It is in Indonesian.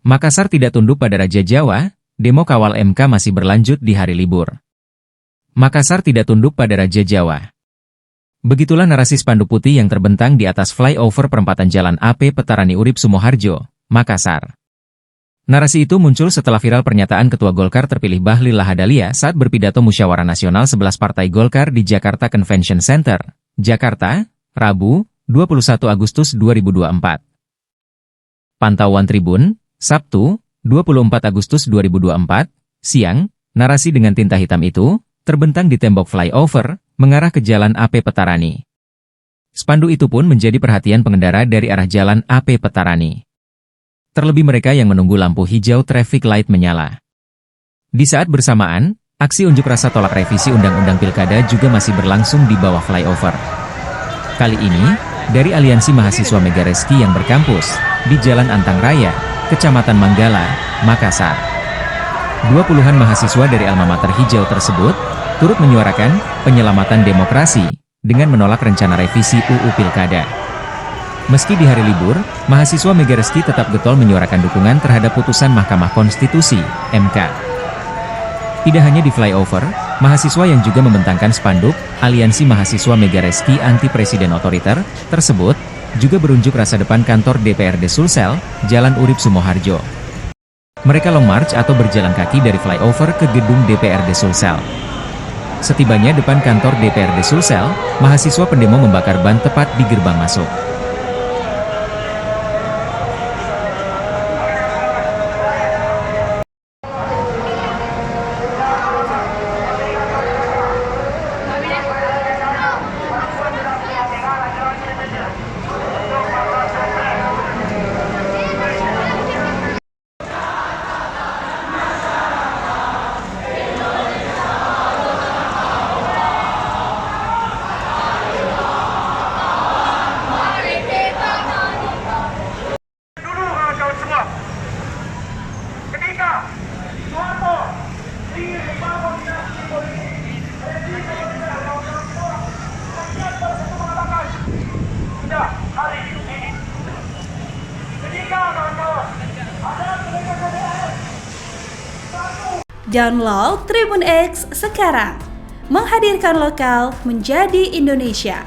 Makassar tidak tunduk pada Raja Jawa, demo kawal MK masih berlanjut di hari libur. Makassar tidak tunduk pada Raja Jawa. Begitulah narasi spanduk putih yang terbentang di atas flyover perempatan Jalan AP Petarani Urip Sumoharjo, Makassar. Narasi itu muncul setelah viral pernyataan Ketua Golkar terpilih Bahlil Lahadalia saat berpidato Musyawarah Nasional 11 Partai Golkar di Jakarta Convention Center, Jakarta, Rabu, 21 Agustus 2024. Pantauan Tribun, Sabtu, 24 Agustus 2024, siang, narasi dengan tinta hitam itu terbentang di tembok flyover mengarah ke Jalan AP Petarani. Spanduk itu pun menjadi perhatian pengendara dari arah Jalan AP Petarani. Terlebih mereka yang menunggu lampu hijau traffic light menyala. Di saat bersamaan, aksi unjuk rasa tolak revisi Undang-Undang Pilkada juga masih berlangsung di bawah flyover. Kali ini, dari Aliansi Mahasiswa Megareski yang berkampus di Jalan Antang Raya, Kecamatan Manggala, Makassar. 20-an mahasiswa dari alma mater hijau tersebut turut menyuarakan penyelamatan demokrasi dengan menolak rencana revisi UU Pilkada. Meski di hari libur, mahasiswa Megareski tetap getol menyuarakan dukungan terhadap putusan Mahkamah Konstitusi, MK. Tidak hanya di flyover, mahasiswa yang juga membentangkan spanduk Aliansi Mahasiswa Megareski Anti Presiden Otoriter tersebut juga berunjuk rasa depan kantor DPRD Sulsel, Jalan Urip Sumoharjo. Mereka long march atau berjalan kaki dari flyover ke gedung DPRD Sulsel. Setibanya depan kantor DPRD Sulsel, mahasiswa pendemo membakar ban tepat di gerbang masuk. Download Tribun X sekarang, menghadirkan lokal menjadi Indonesia.